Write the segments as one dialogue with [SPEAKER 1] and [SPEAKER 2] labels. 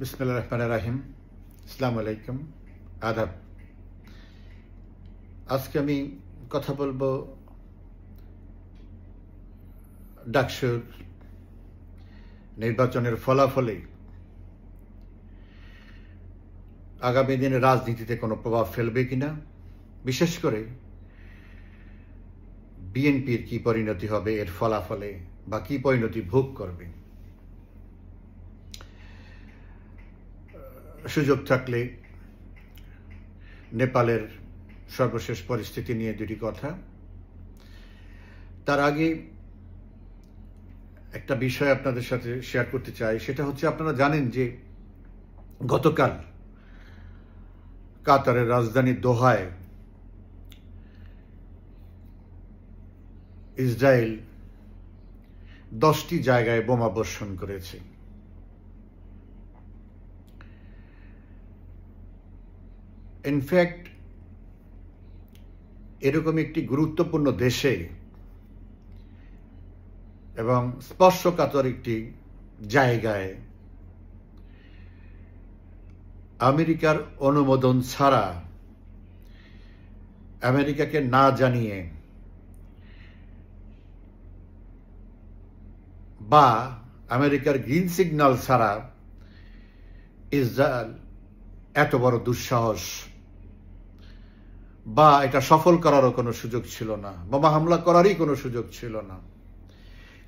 [SPEAKER 1] बिस्मिल्लाह रहमान रहीम अस्सलामु आलैकुम आदाब। আজকে আমি কথা বলবো ডাকসুর নির্বাচনের ফলাফলে আগামী দিনে রাজনীতিতে কোনো প্রভাব ফেলবে কিনা, বিশেষ করে বিএনপির কি পরিণতি হবে এর ফলাফলে বা কি পরিণতি ভোগ করবে। সুযোগ থাকলে নেপালের সর্বশেষ পরিস্থিতি নিয়ে দুটি কথা। তার আগে একটা বিষয় আপনাদের সাথে শেয়ার করতে চাই, সেটা হচ্ছে আপনারা জানেন যে গতকাল কাতারের রাজধানী দোহায় ইসরায়েল 10টি জায়গায় বোমা বর্ষণ করেছে। ইনফ্যাক্ট এরকম একটি গুরুত্বপূর্ণ দেশে এবং স্পর্শকাতর একটি জায়গায় আমেরিকার অনুমোদন ছাড়া, আমেরিকাকে না জানিয়ে বা আমেরিকার গ্রিন সিগন্যাল ছাড়া ইসরায়েল এত বড় দুঃসাহস বা এটা সফল করারও কোনো সুযোগ ছিল না, বোমা হামলা করারই কোনো সুযোগ ছিল না।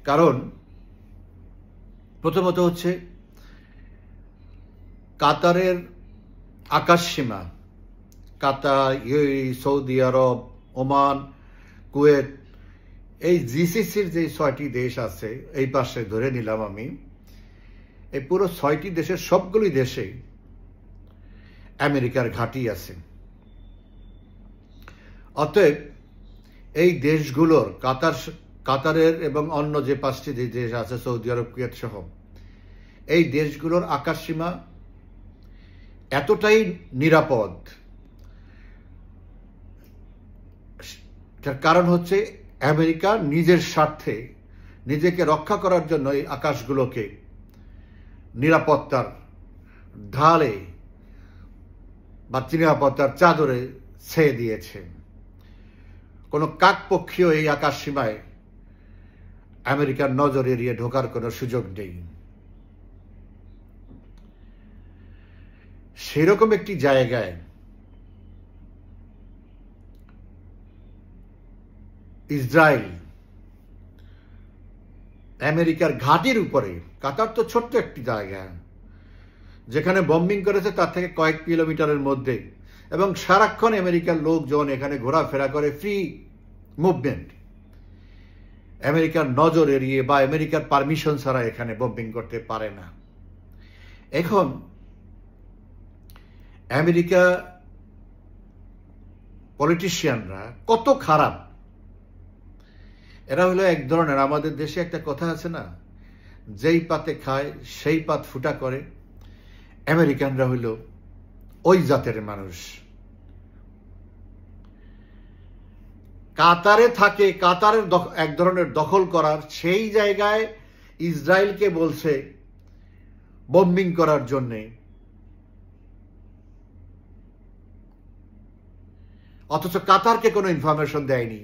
[SPEAKER 1] কারণ প্রথমত হচ্ছে কাতারের আকাশসীমা, কাতার, ইউএই, সৌদি আরব, ওমান, কুয়েত, এই জিসিসির যে 6টি দেশ আছে এই পাশে ধরে নিলাম আমি, এই পুরো 6টি দেশের সবগুলি দেশে আমেরিকার ঘাঁটি আছে। অতএব এই দেশগুলোর কাতারের এবং অন্য যে 5টি দেশ আছে সৌদি আরব, কুয়েত সহ, এই দেশগুলোর আকাশসীমা এতটাই নিরাপদ, তার কারণ হচ্ছে আমেরিকা নিজের স্বার্থে নিজেকে রক্ষা করার জন্য এই আকাশগুলোকে নিরাপত্তার ঢালে বা নিরাপত্তার চাদরে ছেয়ে দিয়েছে। কোনো কাকপক্ষীয় এই আকাশ সীমায় আমেরিকার নজর এড়িয়ে ঢোকার কোনো সুযোগ নেই। সেরকম একটি জায়গায় ইসরায়েল আমেরিকার ঘাঁটির উপরে, কাতার তো ছোট্ট একটি জায়গা যেখানে বম্বিং করেছে তার থেকে কয়েক কিলোমিটারের মধ্যে, এবং সারাক্ষণ আমেরিকার লোকজন এখানে ঘোরাফেরা করে, ফ্রি মুভমেন্ট, আমেরিকার নজর এড়িয়ে বা আমেরিকার পারমিশন ছাড়া এখানে বম্বিং করতে পারে না। এখন আমেরিকা পলিটিশিয়ানরা কত খারাপ, এরা হলো এক ধরনের, আমাদের দেশে একটা কথা আছে না, যেই পাতে খায় সেই পাত ফুটা করে, আমেরিকানরা হইল ওই জাতের মানুষ। কাতারে থাকে, কাতারের এক ধরনের দখল করার, সেই জায়গায় ইসরায়েলকে বলছে বম্বিং করার জন্যে, অথচ কাতারকে কোনো ইনফরমেশন দেয়নি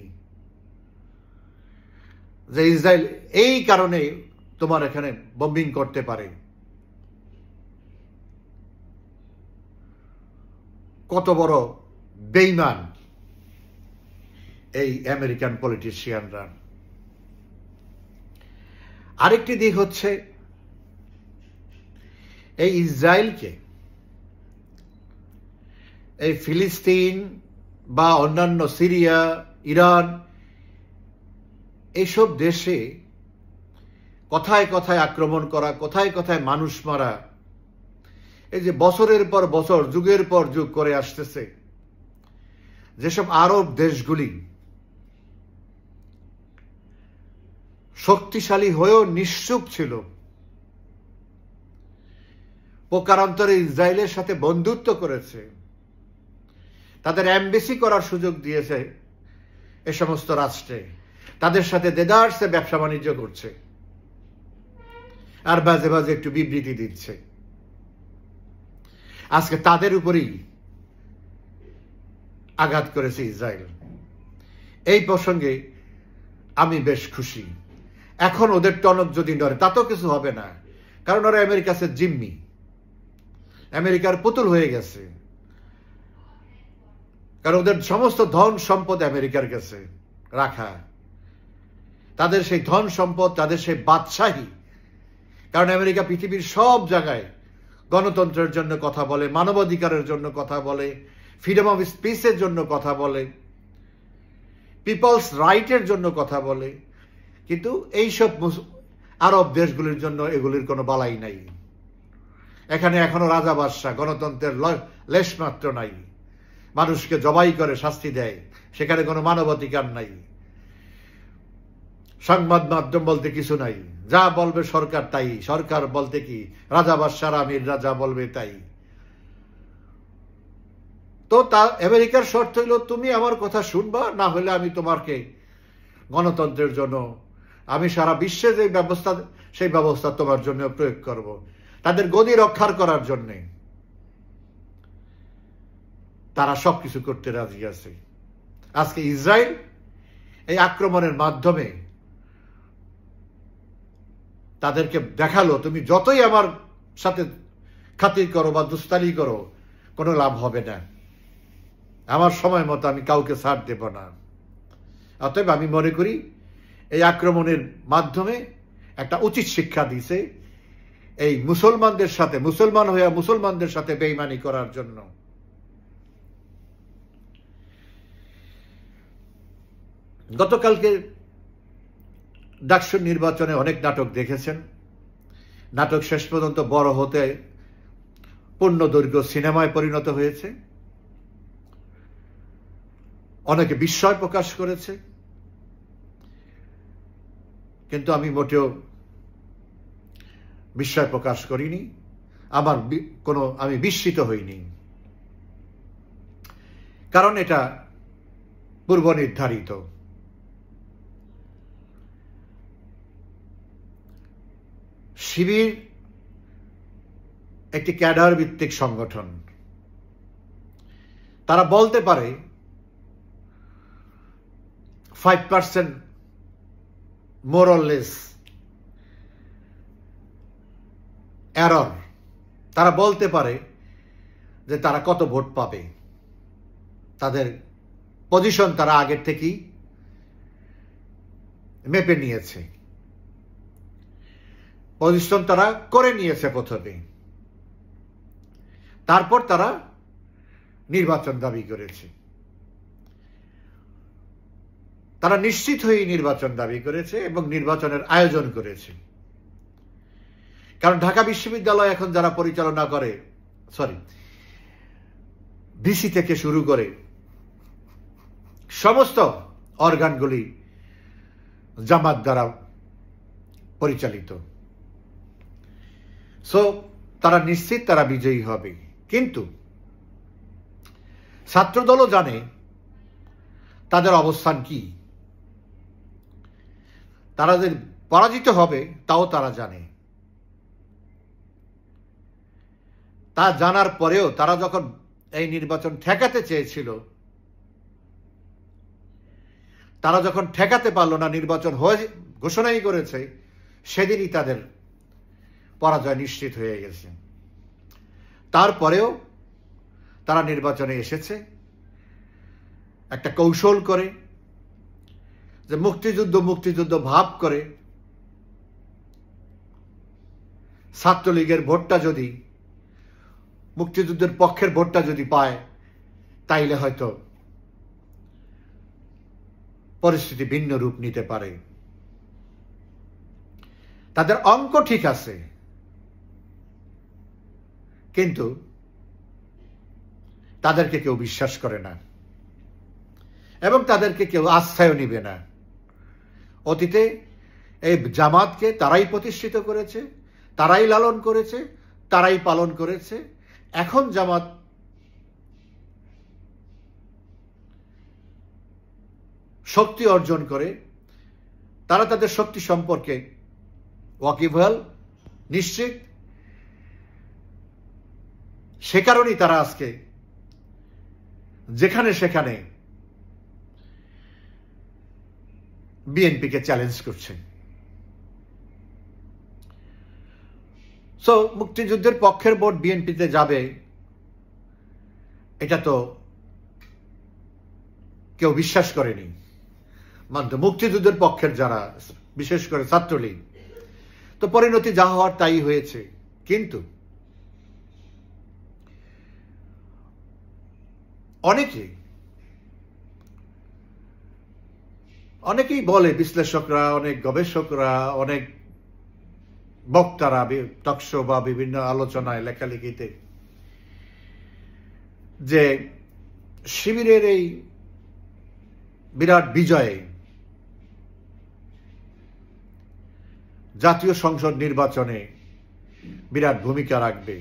[SPEAKER 1] যে ইসরায়েল এই কারণে তোমার এখানে বম্বিং করতে পারে। কত বড় বেঈমান এই আমেরিকান পলিটিশিয়ানরা। আরেকটি দিক হচ্ছে এই ইসরায়েলকে এই ফিলিস্তিন বা অন্যান্য সিরিয়া, ইরান, এইসব দেশে কথায় কথায় আক্রমণ করা, কথায় কথায় মানুষ মারা, এই যে বছরের পর বছর, যুগের পর যুগ করে আসতেছে, যেসব আরব দেশগুলি শক্তিশালী হয়েও নিশ্চুপ ছিল, প্রকারান্তরে ইসরায়েলের সাথে বন্ধুত্ব করেছে, তাদের এমবেসি করার সুযোগ দিয়েছে এ সমস্ত রাষ্ট্রে, তাদের সাথে দেদারসে ব্যবসা বাণিজ্য করছে, আর বাজে বাজে একটু বিবৃতি দিচ্ছে। আজকে তাদের উপরেই আঘাত করেছে ইসরায়েল। এই প্রসঙ্গে আমি বেশ খুশি। এখন ওদের টনক যদি নড়ে তাতেও কিছু হবে না, কারণ ওরা আমেরিকার কাছে জিম্মি, আমেরিকার পুতুল হয়ে গেছে। কারণ ওদের সমস্ত ধন সম্পদ আমেরিকার কাছে রাখা, তাদের সেই ধন সম্পদ, তাদের সেই বাদশাহী। কারণ আমেরিকা পৃথিবীর সব জায়গায় গণতন্ত্রের জন্য কথা বলে, মানবাধিকারের জন্য কথা বলে, ফ্রিডম অফ স্পিচের জন্য কথা বলে, পিপলস রাইটের জন্য কথা বলে, কিন্তু এইসব আরব দেশগুলির জন্য এগুলির কোনো বালাই নাই। এখানে এখনো রাজা বাদশা, গণতন্ত্রের লেশমাত্র নাই। মানুষকে জবাই করে শাস্তি দেয়, সেখানে কোনো মানবাধিকার নাই। সংবাদ মাধ্যম বলতে কিছু নাই, যা বলবে সরকার তাই। সরকার বলতে কি, রাজা বাদশার আমির রাজা বলবে তাই। তো তা আমেরিকার শর্ত হইল, তুমি আমার কথা শুনবা, না হলে আমি তোমাকে গণতন্ত্রের জন্য, আমি সারা বিশ্বে যে ব্যবস্থা, সেই ব্যবস্থা তোমার জন্য প্রয়োগ করব, তাদের গদি রক্ষার করার জন্যে তারা সবকিছু করতে রাজি আছে। আজকে ইসরায়েল এই আক্রমণের মাধ্যমে তাদেরকে দেখালো, তুমি যতই আমার সাথে খাতির করো বা দুস্তানি করো, কোনো লাভ হবে না। আমার সময় মতো আমি কাউকে ছাড় দেব না। অতএব আমি মনে করি এই আক্রমণের মাধ্যমে একটা উচিত শিক্ষা দিছে এই মুসলমানদের সাথে, মুসলমান হইয়া মুসলমানদের সাথে বেঈমানি করার জন্য। গতকালকে ডাকসু নির্বাচনে অনেক নাটক দেখেছেন। নাটক শেষ পর্যন্ত বড় হতে পূর্ণদৈর্ঘ্য সিনেমায় পরিণত হয়েছে। অনেকে বিস্ময় প্রকাশ করেছে, কিন্তু আমি মোটেও বিস্ময় প্রকাশ করিনি। আমি বিস্মিত হইনি, কারণ এটা পূর্ব নির্ধারিত। শিবির একটি ক্যাডার ভিত্তিক সংগঠন। তারা বলতে পারে 5% মোর অর লেস এরর, তারা বলতে পারে যে তারা কত ভোট পাবে। তাদের পজিশন তারা আগের থেকেই মেপে নিয়েছে, পজিশন তারা করে নিয়েছে প্রথমে, তারপর তারা নির্বাচন দাবি করেছে। তারা নিশ্চিত হয়ে নির্বাচন দাবি করেছে এবং নির্বাচনের আয়োজন করেছে। কারণ ঢাকা বিশ্ববিদ্যালয় এখন যারা পরিচালনা করে, ডিসি থেকে শুরু করে সমস্ত অর্গানগুলি জামাত দ্বারা পরিচালিত। সো তারা নিশ্চিত তারা বিজয়ী হবে। কিন্তু ছাত্রদলও জানে তাদের অবস্থান কি, তারা যে পরাজিত হবে তাও তারা জানে। তা জানার পরেও তারা যখন এই নির্বাচন ঠেকাতে চেয়েছিল, তারা যখন ঠেকাতে পারল না, নির্বাচন হয়ে ঘোষণাই করেছে, সেদিনই তাদের পরাজয় নিশ্চিত হয়ে গেছে। তারপরেও তারা নির্বাচনে এসেছে একটা কৌশল করে, যে মুক্তিযুদ্ধ ভাব করে ছাত্রলীগের ভোটটা যদি, মুক্তিযুদ্ধের পক্ষের ভোটটা যদি পায়, তাইলে হয়তো পরিস্থিতি ভিন্ন রূপ নিতে পারে। তাদের অঙ্ক ঠিক আছে, কিন্তু তাদেরকে কেউ বিশ্বাস করে না এবং তাদেরকে কেউ আস্থায়ও নিবে না। অতীতে এই জামাতকে তারাই প্রতিষ্ঠিত করেছে, তারাই লালন করেছে, তারাই পালন করেছে। এখন জামাত শক্তি অর্জন করে, তারা তাদের শক্তি সম্পর্কে ওয়াকিবহাল, নিশ্চিত, সে কারণেই তারা আজকে যেখানে সেখানে বিএনপিকে চ্যালেঞ্জ করছে। সো মুক্তিযুদ্ধের পক্ষের ভোট বিএনপিতে যাবে এটা তো কেউ বিশ্বাস করেনি। মানতে মুক্তিযুদ্ধের পক্ষের যারা, বিশেষ করে ছাত্রলীগ, তো পরিণতি যা হওয়ার তাই হয়েছে। কিন্তু অনেকেই বলে, বিশ্লেষকরা, অনেক গবেষকরা, অনেক বক্তারা টকশো বা বিভিন্ন আলোচনায়, লেখালেখিতে, যে শিবিরের এই বিরাট বিজয়ে জাতীয় সংসদ নির্বাচনে বিরাট ভূমিকা রাখবে।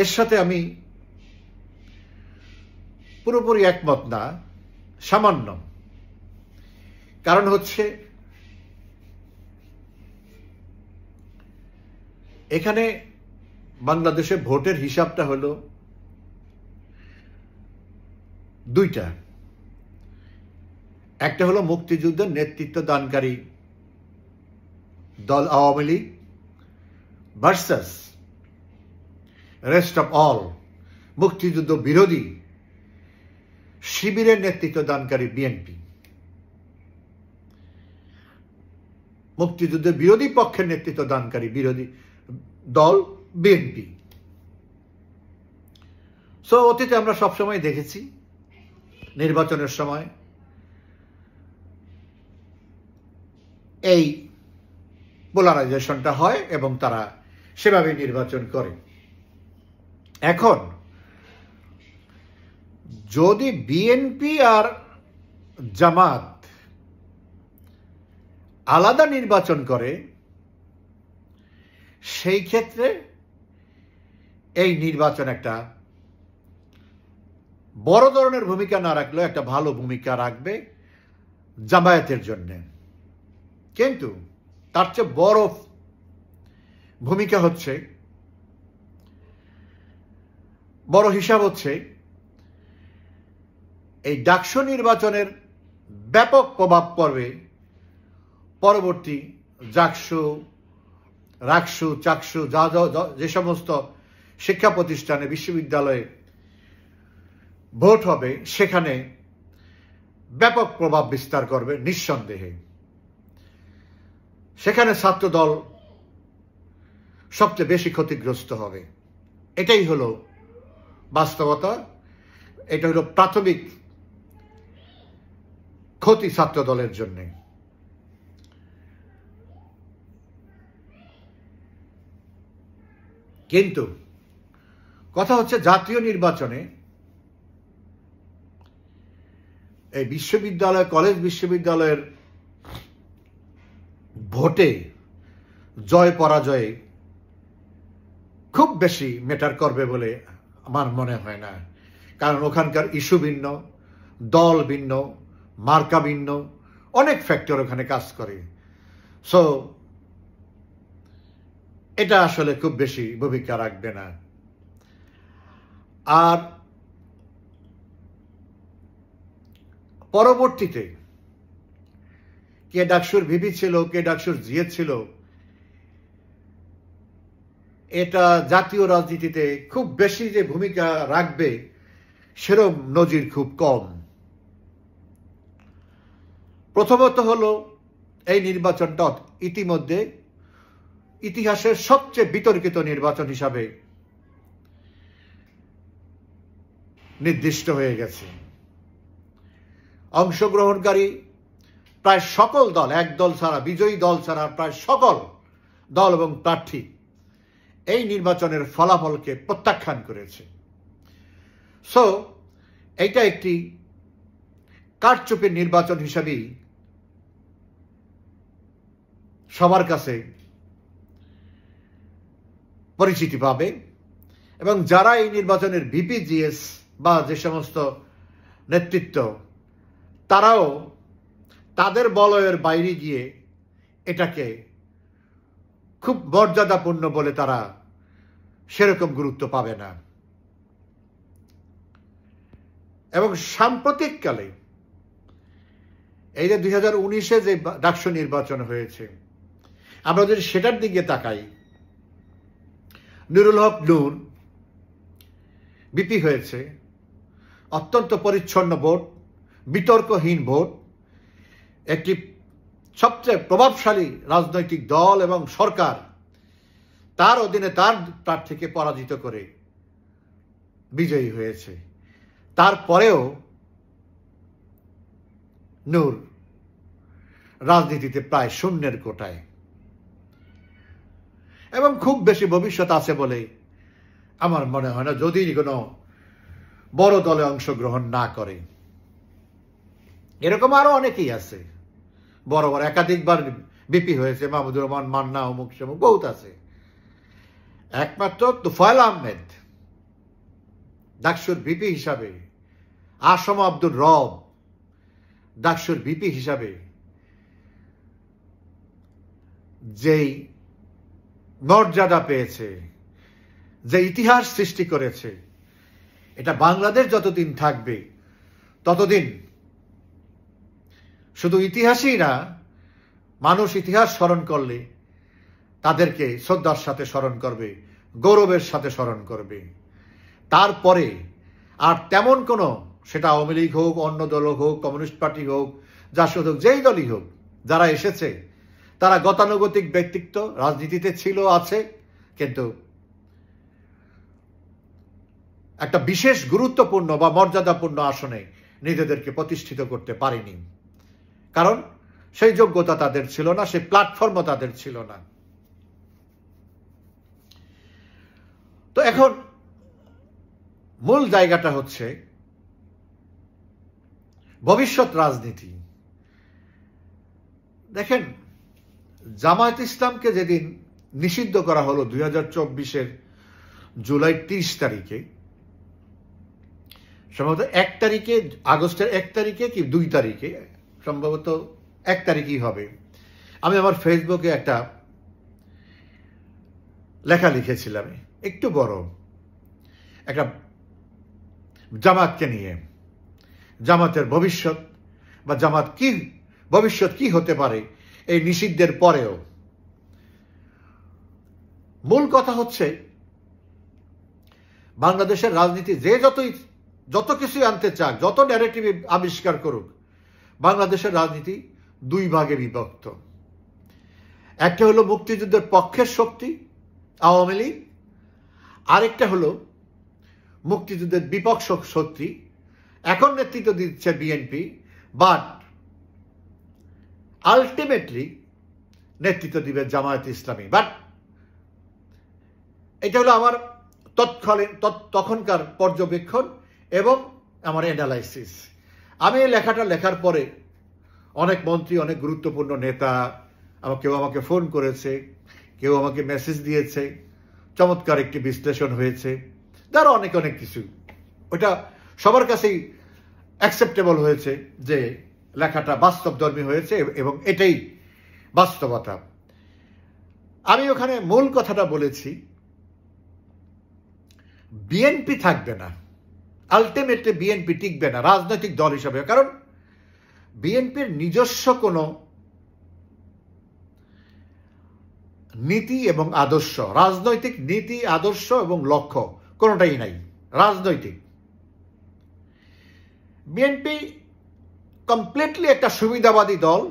[SPEAKER 1] এর সাথে আমি পুরোপুরি একমত না, সামান্য। কারণ হচ্ছে এখানে বাংলাদেশে ভোটের হিসাবটা হলো দুইটা। একটা হলো মুক্তিযুদ্ধের নেতৃত্ব দানকারী দল Awami League versus rest of all মুক্তিযুদ্ধ বিরোধী শিবিরের নেতৃত্ব দানকারী বিএনপি। মুক্তিযুদ্ধের বিরোধী পক্ষের নেতৃত্ব দানকারী বিরোধী দল বিএনপি। সো অতীতে আমরা সবসময় দেখেছি নির্বাচনের সময় এই পোলারাইজেশনটা হয় এবং তারা সেভাবে নির্বাচন করে। এখন যদি বিএনপি আর জামাত আলাদা নির্বাচন করে, সেই ক্ষেত্রে এই নির্বাচন একটা বড় ধরনের ভূমিকা না রাখলেও একটা ভালো ভূমিকা রাখবে জামায়াতের জন্য। কিন্তু তার চেয়ে বড় ভূমিকা হচ্ছে, বড় হিসাব হচ্ছে, এই ডাকসু নির্বাচনের ব্যাপক প্রভাব পড়বে পরবর্তী জাকসু, রাকসু, চাকসু, যে সমস্ত শিক্ষা প্রতিষ্ঠানে, বিশ্ববিদ্যালয়ে ভোট হবে, সেখানে ব্যাপক প্রভাব বিস্তার করবে নিঃসন্দেহে। সেখানে ছাত্র দল সবচেয়ে বেশি ক্ষতিগ্রস্ত হবে। এটাই হলো বাস্তবতা, এটা হলো প্রাথমিক ক্ষতি ছাত্র দলের জন্য। কিন্তু কথা হচ্ছে জাতীয় নির্বাচনে এই বিশ্ববিদ্যালয়, কলেজ বিশ্ববিদ্যালয়ের ভোটে জয় পরাজয়ে খুব বেশি ম্যাটার করবে বলে আমার মনে হয় না। কারণ ওখানকার ইস্যু ভিন্ন, দল ভিন্ন, মার্কা ভিন্ন, অনেক ফ্যাক্টর ওখানে কাজ করে। সো এটা আসলে খুব বেশি ভূমিকা রাখবে না। আর পরবর্তীতে কে ডাকসুর ভিপি ছিল, কে ডাকসুর জিএ ছিল, এটা জাতীয় রাজনীতিতে খুব বেশি যে ভূমিকা রাখবে সেরকম নজির খুব কম। প্রথমত হলো এই নির্বাচনটা ইতিমধ্যে ইতিহাসের সবচেয়ে বিতর্কিত নির্বাচন হিসাবে নির্দিষ্ট হয়ে গেছে। অংশগ্রহণকারী প্রায় সকল দল, এক দল ছাড়া, বিজয়ী দল ছাড়া প্রায় সকল দল এবং প্রার্থী এই নির্বাচনের ফলাফলকে প্রত্যাখ্যান করেছে। সো এইটা একটি কারচুপির নির্বাচন হিসাবেই সবার কাছে পরিচিতি পাবে এবং যারা এই নির্বাচনের ভিপি, জিএস বা যে সমস্ত নেতৃত্ব, তারাও তাদের বলয়ের বাইরে গিয়ে এটাকে খুব মর্যাদাপূর্ণ বলে তারা সেরকম গুরুত্ব পাবে না। এবং সাম্প্রতিককালে এই যে 2019-এ যে ডাকসু নির্বাচন হয়েছে, আমরা যদি সেটার দিকে তাকাই, নুরুল হক নূর বিপি হয়েছে, অত্যন্ত পরিচ্ছন্ন ভোট, বিতর্কহীন ভোট, একটি সবচেয়ে প্রভাবশালী রাজনৈতিক দল এবং সরকার তার অধীনে তার প্রার্থীকে পরাজিত করে বিজয়ী হয়েছে। তারপরেও নূর রাজনীতিতে প্রায় শূন্যের কোটায়, এবং খুব বেশি ভবিষ্যৎ আছে বলে আমার মনে হয় না, যদি কোনো বড় দলে অংশগ্রহণ না করে। এরকম আরো অনেকেই আছে, বড় বড় একাধিকবার বিপি হয়েছে, মাহমুদুর রহমান মান্না, অমুক সমুক বহুত আছে। একমাত্র তুফাইল আহমেদ ডাকসুর বিপি হিসাবে, আসম আব্দুর রব ডাকসুর বিপি হিসাবে যেই মর্যাদা পেয়েছে, যে ইতিহাস সৃষ্টি করেছে, এটা বাংলাদেশ যতদিন থাকবে ততদিন শুধু ইতিহাসই না, মানুষ ইতিহাস স্মরণ করলে তাদেরকে শ্রদ্ধার সাথে স্মরণ করবে, গৌরবের সাথে স্মরণ করবে। তারপরে আর তেমন কোনো, সেটা আওয়ামী লীগ হোক, অন্য দল হোক, কমিউনিস্ট পার্টি হোক, জাসদ হোক, যেই দলই হোক, যারা এসেছে তারা গতানুগতিক ব্যক্তিত্ব, রাজনীতিতে ছিল, আছে, কিন্তু একটা বিশেষ গুরুত্বপূর্ণ বা মর্যাদাপূর্ণ আসনে নিজেদেরকে প্রতিষ্ঠিত করতে পারেনি। কারণ সেই যোগ্যতা তাদের ছিল না, সেই প্ল্যাটফর্মও তাদের ছিল না। তো এখন মূল জায়গাটা হচ্ছে ভবিষ্যৎ রাজনীতি। দেখেন, জামায়াত ইসলামকে যেদিন নিষিদ্ধ করা হলো 2024-এর জুলাই 30 তারিখে, সম্ভবত 1 তারিখে, আগস্টের 1 তারিখে কি 2 তারিখে, সম্ভবত 1 তারিখই হবে, আমি আমার ফেসবুকে একটা লেখা লিখেছিলাম, একটু বড়, একটা জামাতকে নিয়ে, জামাতের ভবিষ্যৎ বা জামাত কি ভবিষ্যৎ কি হতে পারে এই নিষিদ্ধের পরেও। মূল কথা হচ্ছে, বাংলাদেশের রাজনীতি যে যত কিছু আনতে চাক, যত ন্যারেটিভ আবিষ্কার করুক, বাংলাদেশের রাজনীতি 2 ভাগে বিভক্ত। একটা হলো মুক্তিযুদ্ধের পক্ষের শক্তি আওয়ামী লীগ, আরেকটা হলো মুক্তিযুদ্ধের বিপক্ষ শক্তি, এখন নেতৃত্ব দিচ্ছে বিএনপি, বাট আলটিমেটলি নেতৃত্ব দিবে জামায়াত ইসলামী। বাট এটা হলো আমার তখনকার পর্যবেক্ষণ এবং আমার অ্যানালাইসিস। আমি এই লেখাটা লেখার পরে অনেক মন্ত্রী, অনেক গুরুত্বপূর্ণ নেতা কেউ আমাকে ফোন করেছে, কেউ আমাকে মেসেজ দিয়েছে, চমৎকার একটি বিশ্লেষণ হয়েছে, তারও অনেক অনেক কিছু, ওটা সবার কাছেই অ্যাকসেপ্টেবল হয়েছে যে লেখাটা বাস্তবধর্মী হয়েছে এবং এটাই বাস্তবতা। আমি ওখানে মূল কথাটা বলেছি, বিএনপি থাকবে না, আলটিমেটলি বিএনপি টিকবে না রাজনৈতিক দল হিসাবে। কারণ বিএনপির নিজস্ব কোনো নীতি এবং আদর্শ, রাজনৈতিক নীতি, আদর্শ এবং লক্ষ্য কোনোটাই নাই। রাজনৈতিক বিএনপি কমপ্লিটলি একটা সুবিধাবাদী দল,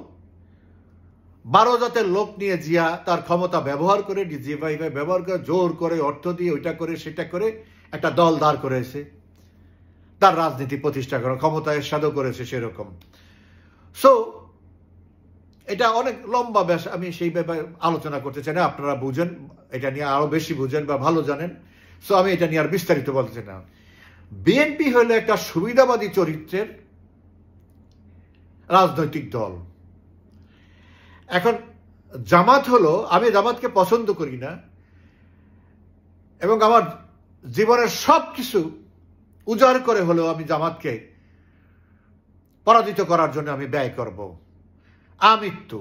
[SPEAKER 1] 12 জাতের লোক নিয়ে জিয়া তার ক্ষমতা ব্যবহার করে, যেভাবে ব্যবহার করে, জোর করে, অর্থ দিয়ে, ওইটা করে সেটা করে একটা দল দাঁড় করেছে, তার রাজনীতি প্রতিষ্ঠা করা, ক্ষমতায় সাধু করেছে সেরকম। সো এটা অনেক লম্বা ব্যাস, আমি সেই ব্যাপারে আলোচনা করতে চাই না, আপনারা বুঝেন, এটা নিয়ে আরো বেশি বুঝেন বা ভালো জানেন। সো আমি এটা নিয়ে আর বিস্তারিত বলতে চাই না। বিএনপি হলো একটা সুবিধাবাদী চরিত্রের রাজনৈতিক দল। এখন জামাত হলো, আমি জামাতকে পছন্দ করি না এবং আমার জীবনের সব কিছু উজাড় করে হলেও আমি জামাতকে পরাজিত করার জন্য আমি ব্যয় করব, আমৃত্যু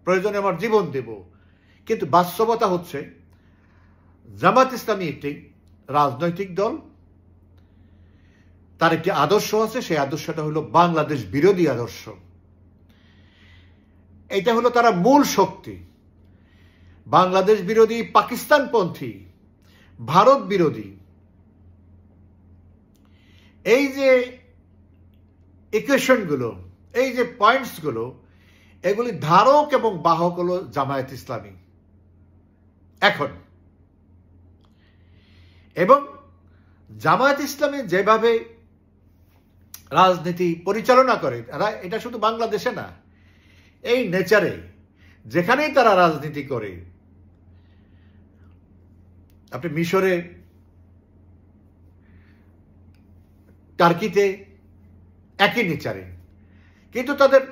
[SPEAKER 1] প্রয়োজনে আমার জীবন দেব। কিন্তু বাস্তবতা হচ্ছে জামাত ইসলামী একটি রাজনৈতিক দল, তার একটি আদর্শ আছে, সেই আদর্শটা হলো বাংলাদেশ বিরোধী আদর্শ। এটা হলো তারা মূল শক্তি। বাংলাদেশ বিরোধী, পাকিস্তানপন্থী, ভারত বিরোধী, এই যে ইকুয়েশনগুলো, এই যে পয়েন্টসগুলো, এগুলি ধারক এবং বাহক হলো জামায়াত ইসলামী এখন। এবং জামায়াত ইসলামী যেভাবে রাজনীতি পরিচালনা করে, এটা শুধু বাংলাদেশে না, এই নেচারে যেখানেই তারা রাজনীতি করে, আপনি মিশরে, টার্কিতে একই নেচারে, কিন্তু তাদের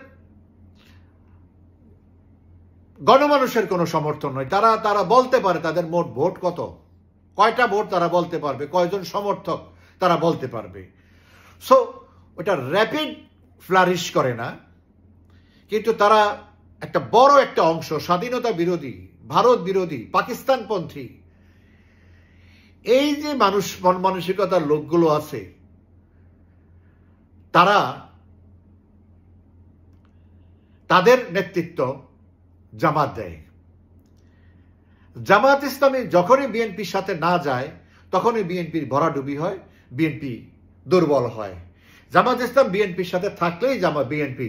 [SPEAKER 1] গণমানুষের কোনো সমর্থন নয়। তারা বলতে পারে তাদের মোট ভোট কত, কয়টা ভোট তারা বলতে পারবে, কয়জন সমর্থক তারা বলতে পারবে। সো ওটা র্যাপিড ফ্লারিশ করে না, কিন্তু তারা একটা বড় একটা অংশ স্বাধীনতা বিরোধী, ভারত বিরোধী, পাকিস্তানপন্থী, এই যে মন মানসিকতার লোকগুলো আছে, তাদের নেতৃত্ব জামাত দেয়। জামাত ইসলামী যখনই বিএনপির সাথে না যায়, তখনই বিএনপির ভরাডুবি হয়, বিএনপি দুর্বল হয়। জামাত ইসলাম বিএনপির সাথে থাকলেই বিএনপি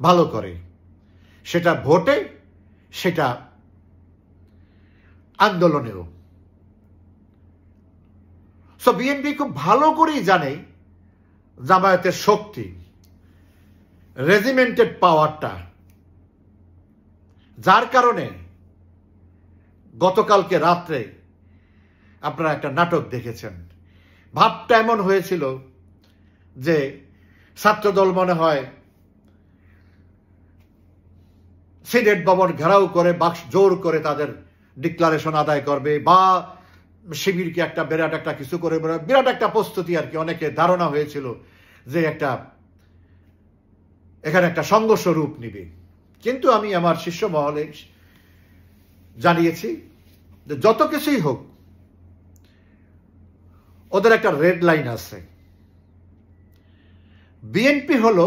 [SPEAKER 1] ভালো করে, সেটা ভোটে, সেটা আন্দোলনেও। সো বিএনপি খুব ভালো করেই জানে জামায়াতের শক্তি, রেজিমেন্টেড পাওয়ারটা, যার কারণে গতকালকে রাত্রে আপনারা একটা নাটক দেখেছেন। ভাবটা এমন হয়েছিল যে ছাত্রদল মনে হয় সিনেট ভবন ঘেরাও করে বাক্স জোর করে তাদের ডিক্লারেশন আদায় করবে, বা শিবিরকে একটা বিরাট একটা কিছু করে, বিরাট একটা প্রস্তুতি আর কি। অনেকে ধারণা হয়েছিল যে এখানে একটা সংঘর্ষ রূপ নিবে, কিন্তু আমি আমার শীর্ষ মহলে জানিয়েছি যে যত কিছুই হোক, ওদের একটা রেড লাইন আছে। বিএনপি হলো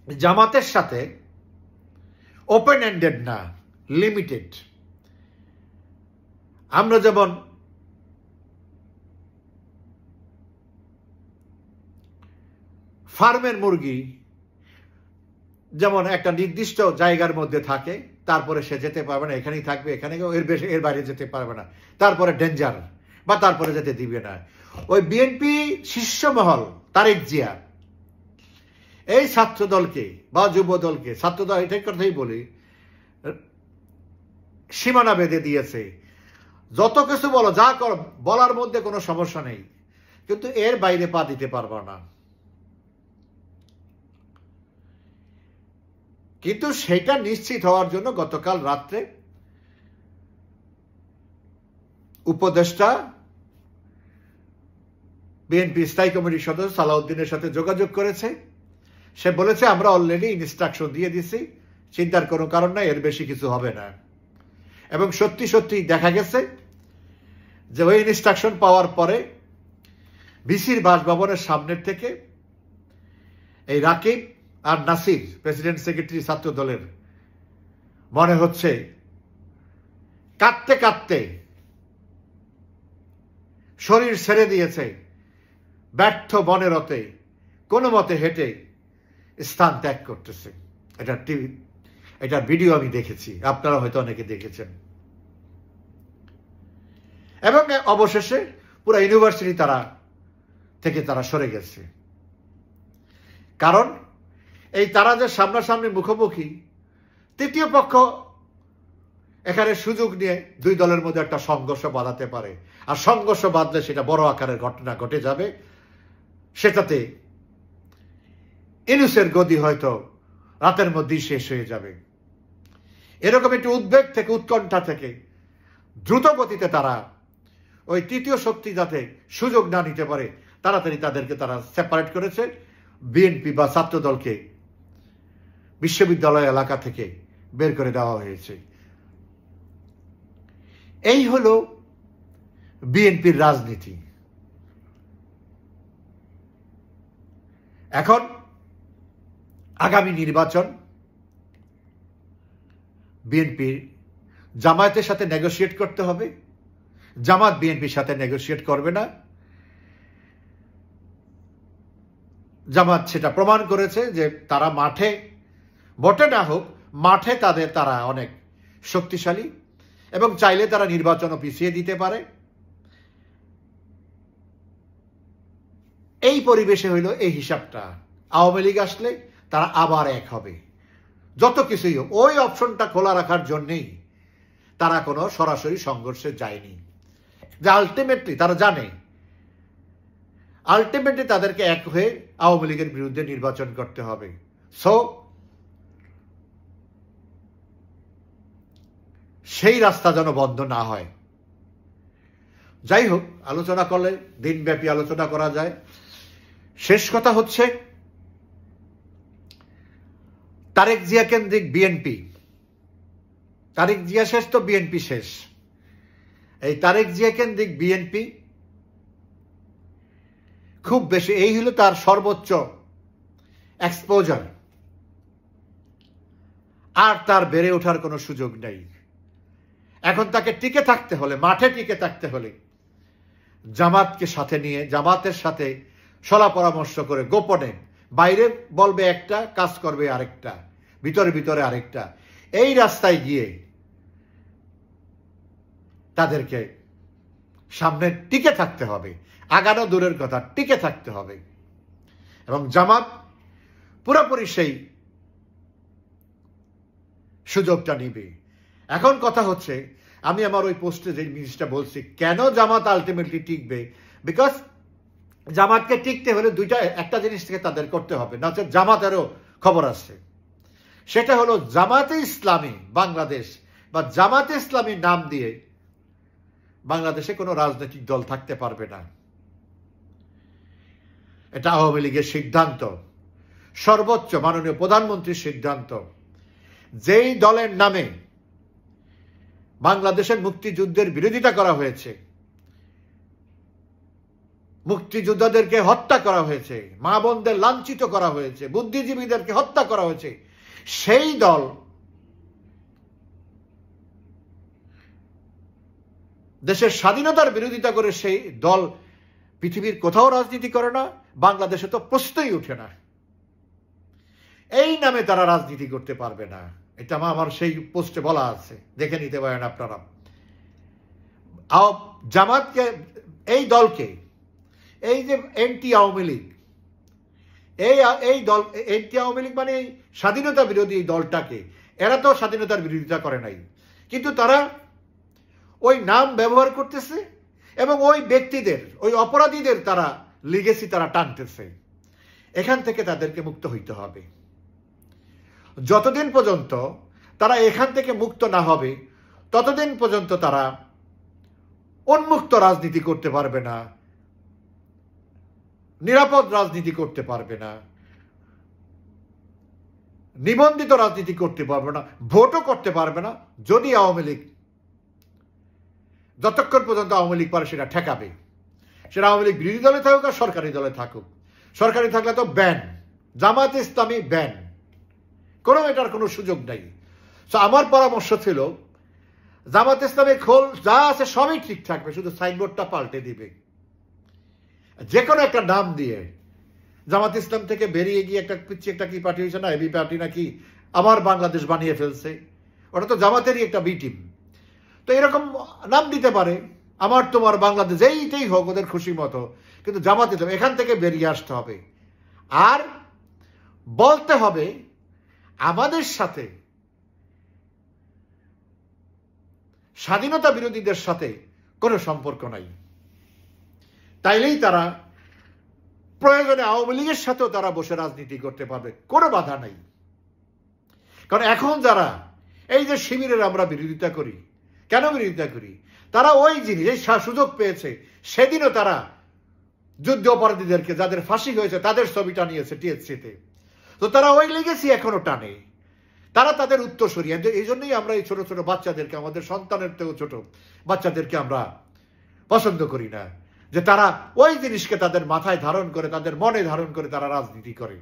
[SPEAKER 1] জামাতের সাথে ওপেন এন্ডেড না, লিমিটেড। আমরা যেমন ফার্মের মুরগি যেমন একটা নির্দিষ্ট জায়গার মধ্যে থাকে, তারপরে সে যেতে পারবে না, এখানেই থাকবে, এখানে এর বাইরে যেতে পারবে না, তারপরে ডেঞ্জার, বা তারপরে যেতে দিবে না। ওই বিএনপি শীর্ষ মহল, তারেক জিয়া এই ছাত্র দলকে বা যুব দলকে, ছাত্রদল এটাই কথাই বলি, সীমানা বেঁধে দিয়েছে। যত কিছু বলো, যা কর, বলার মধ্যে কোনো সমস্যা নেই, কিন্তু এর বাইরে পা দিতে পারবা না। কিন্তু সেটা নিশ্চিত হওয়ার জন্য গতকাল রাত্রে উপদেষ্টা বিএনপি স্থায়ী কমিটির সদস্য সালাউদ্দিনের সাথে যোগাযোগ করেছে। সে বলেছে আমরা অলরেডি ইনস্ট্রাকশন দিয়ে দিছি, চিন্তার কোনো কারণ নাই, এর বেশি কিছু হবে না। এবং সত্যি সত্যি দেখা গেছে যে ওই ইনস্ট্রাকশন পাওয়ার পরে ভিসির বাসভবনের সামনের থেকে এই রাকিব আর নাসির, প্রেসিডেন্ট সেক্রেটারি ছাত্র দলের, মনে হচ্ছে কাঁদতে কাঁদতে শরীর ছেড়ে দিয়েছে, ব্যর্থ বনেরতে কোনো মতে হেঁটে স্থান ত্যাগ করতেছে। এটার ভিডিও আমি দেখেছি, আপনারা হয়তো অনেকে দেখেছেন। এবং অবশেষে পুরো ইউনিভার্সিটি থেকে তারা সরে গেছে। কারণ এই তারা যে সামনাসামনি মুখোমুখি, তৃতীয় পক্ষ এখানে সুযোগ নিয়ে দুই দলের মধ্যে একটা সংঘর্ষ বাঁধাতে পারে, আর সংঘর্ষ বাঁধলে সেটা বড় আকারের ঘটনা ঘটে যাবে। সেটাতে ইনুসের গদি হয়তো রাতের মধ্যেই শেষ হয়ে যাবে। এরকম একটি উদ্বেগ থেকে, উৎকণ্ঠা থেকে দ্রুত গতিতে তারা ওই তৃতীয় শক্তি যাতে সুযোগ না নিতে পারে, তাড়াতাড়ি তাদেরকে তারা সেপারেট করেছে। বিএনপি বা ছাত্র দলকে বিশ্ববিদ্যালয় এলাকা থেকে বের করে দেওয়া হয়েছে। এই হলো বিএনপির রাজনীতি। এখন আগামী নির্বাচন বিএনপির জামায়াতের সাথে নেগোশিয়েট করতে হবে। জামাত বিএনপির সাথে নেগোশিয়েট করবে না। জামাত সেটা প্রমাণ করেছে যে তারা মাঠে, ভোটে না হোক মাঠে তারা অনেক শক্তিশালী এবং চাইলে তারা নির্বাচনও পিছিয়ে দিতে পারে। এই পরিবেশে হইল এই হিসাবটা। আওয়ামী লীগ আসলে তারা আবার এক হবে। যত কিছুই হোক ওই অপশনটা খোলা রাখার জন্যেই তারা কোনো সরাসরি সংঘর্ষে যায়নি। যে আলটিমেটলি তারা জানে আলটিমেটলি তাদেরকে এক হয়ে আওয়ামী লীগের বিরুদ্ধে নির্বাচন করতে হবে। সো সেই রাস্তা যেন বন্ধ না হয়। যাই হোক, আলোচনা করলে দিনব্যাপী আলোচনা করা যায়। শেষ কথা হচ্ছে তারেক জিয়া কেন্দ্রিক বিএনপি, তারেক জিয়া শেষ তো বিএনপি শেষ। এই তারেক জিয়া কেন্দ্রিক বিএনপি খুব বেশি, এই হলো তার সর্বোচ্চ এক্সপোজার, আর তার বেড়ে ওঠার কোনো সুযোগ নেই। এখন তাকে টিকে থাকতে হলে, মাঠে টিকে থাকতে হলে জামাতকে সাথে নিয়ে, জামাতের সাথে সলা পরামর্শ করে গোপনে, বাইরে বলবে একটা, কাজ করবে আরেকটা, ভিতরে ভিতরে আরেকটা, এই রাস্তায় গিয়ে তাদেরকে সামনে টিকে থাকতে হবে। আগানো দূরের কথা, টিকে থাকতে হবে। এবং জামাত পুরোপুরি সেই সুযোগটা নিবে। এখন কথা হচ্ছে, আমি আমার ওই পোস্টে যে জিনিসটা বলছি, কেন জামাত আলটিমেটলি টিকবে? বিকজ জামাতকে টিকতে হলে একটা জিনিস থেকে তাদের করতে হবে, না হচ্ছে জামাতেরও খবর আছে। সেটা হলো জামাতে ইসলামী বাংলাদেশ বা জামাতে ইসলামী নাম দিয়ে বাংলাদেশে কোনো রাজনৈতিক দল থাকতে পারবে না। এটা আওয়ামী লীগের সিদ্ধান্ত, সর্বোচ্চ মাননীয় প্রধানমন্ত্রীর সিদ্ধান্ত। যেই দলের নামে বাংলাদেশের মুক্তিযুদ্ধের বিরোধিতা করা হয়েছে, মুক্তিযোদ্ধাদেরকে হত্যা করা হয়েছে, মা বোনদের লাঞ্ছিত করা হয়েছে, বুদ্ধিজীবীদেরকে হত্যা করা হয়েছে, সেই দল দেশের স্বাধীনতার বিরোধিতা করে সেই দল পৃথিবীর কোথাও রাজনীতি করে না, বাংলাদেশে তো প্রশ্নই উঠে না। এই নামে তারা রাজনীতি করতে পারবে না। এটা আমার সেই পোস্টে বলা আছে, দেখে নিতে পারেন আপনারা। জামাতকে, এই দলকে, এই যে এন্টি আওয়ামী লীগ, এই দল এন্টি আওয়ামী লীগ মানে স্বাধীনতা বিরোধী এই দলটাকে, এরা তো স্বাধীনতার বিরোধিতা করে নাই, কিন্তু তারা ওই নাম ব্যবহার করতেছে এবং ওই ব্যক্তিদের, ওই অপরাধীদের তারা লিগেসি তারা টানতেছে। এখান থেকে তাদেরকে মুক্ত হইতে হবে। যতদিন পর্যন্ত তারা এখান থেকে মুক্ত না হবে, ততদিন পর্যন্ত তারা উন্মুক্ত রাজনীতি করতে পারবে না, নিরাপদ রাজনীতি করতে পারবে না, নিবন্ধিত রাজনীতি করতে পারবে না, ভোটও করতে পারবে না। যদি আওয়ামী লীগ, যতক্ষণ পর্যন্ত আওয়ামী লীগ পারে সেটা ঠেকাবে, সেটা আওয়ামী লীগ বিরোধী দলে থাকুক আর সরকারি দলে থাকুক। সরকারি থাকলে তো ব্যান, জামাত ইসলামী ব্যান, কোনো এটার কোনো সুযোগ নাই। তো আমার পরামর্শ ছিল, জামাত ইসলামী খোল যা আছে সবই ঠিক থাকবে, শুধু সাইনবোর্ডটা পাল্টে দিবে, যে কোনো একটা নাম দিয়ে। জামাত ইসলাম থেকে বেরিয়ে গিয়ে একটা কি পার্টি হয়েছে না, এবি পার্টি নাকি, আমার বাংলাদেশ বানিয়ে ফেলছে, ওটা তো জামাতেরই একটা বি টিম। তো এরকম নাম দিতে পারে, আমার তোমার বাংলাদেশ, এইটাই হোক ওদের খুশি মতো, কিন্তু জামাত ইসলাম এখান থেকে বেরিয়ে আসতে হবে। আর বলতে হবে আমাদের সাথে, স্বাধীনতা বিরোধীদের সাথে কোনো সম্পর্ক নাই। তাইলেই তারা প্রয়োজনে আওয়ামী লীগের সাথেও তারা বসে রাজনীতি করতে পারবে, কোনো বাধা নাই। কারণ এখন যারা এই যে শিবিরের আমরা বিরোধিতা করি, কেন বিরোধিতা করি? তারা ওই জিনিস, এই সুযোগ পেয়েছে, সেদিনও তারা যুদ্ধ অপরাধীদেরকে, যাদের ফাঁসি হয়েছে তাদের ছবিটা নিয়েছে টিএসসিতে। তো তারা ওই লেগেছি এখনো টানে, তারা তাদের উত্তরসূরি। এই জন্যই আমরা এই ছোট ছোট বাচ্চাদেরকে, আমাদের সন্তানের থেকেও ছোট বাচ্চাদেরকে আমরা পছন্দ করি না যে তারা ওই জিনিসকে তাদের মাথায় ধারণ করে, তাদের মনে ধারণ করে তারা রাজনীতি করে।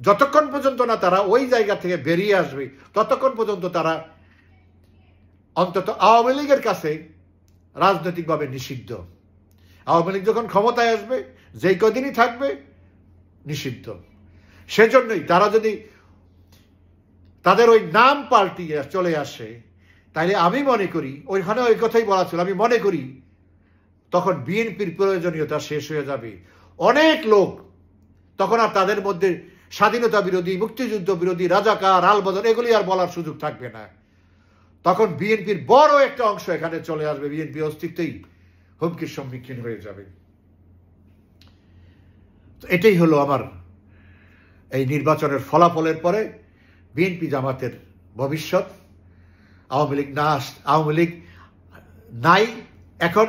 [SPEAKER 1] যতক্ষণ পর্যন্ত না তারা ওই জায়গা থেকে বেরিয়ে আসবে, ততক্ষণ পর্যন্ত তারা অন্তত আওয়ামী লীগের কাছে রাজনৈতিকভাবে নিষিদ্ধ। আওয়ামী লীগ যখন ক্ষমতায় আসবে, যেই কদিনই থাকবে, নিষিদ্ধ। সেজন্যই তারা যদি তাদের ওই নাম পাল্টিয়ে চলে আসে, তাইলে আমি মনে করি, ওইখানে ওই কথাই বলা ছিল, আমি মনে করি তখন বিএনপির প্রয়োজনীয়তা শেষ হয়ে যাবে। অনেক লোক তখন আর তাদের মধ্যে স্বাধীনতা বিরোধী, মুক্তিযুদ্ধ বিরোধী, রাজাকার, আলবদর এগুলি আর বলার সুযোগ থাকবে না। তখন বিএনপির বড় একটা অংশ এখানে চলে আসবে, বিএনপি অস্তিত্বই হুমকির সম্মুখীন হয়ে যাবে। তো এটাই হলো আমার এই নির্বাচনের ফলাফলের পরে বিএনপি জামাতের ভবিষ্যৎ। আওয়ামী লীগ আওয়ামী লীগ নাই এখন,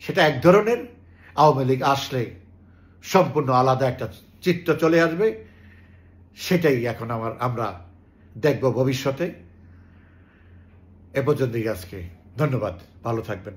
[SPEAKER 1] সেটা এক ধরনের। আওয়ামী লীগ আসলে সম্পূর্ণ আলাদা একটা চিত্র চলে আসবে, সেটাই এখন আমরা দেখব ভবিষ্যতে। এ পর্যন্তই আজকে। ধন্যবাদ, ভালো থাকবেন।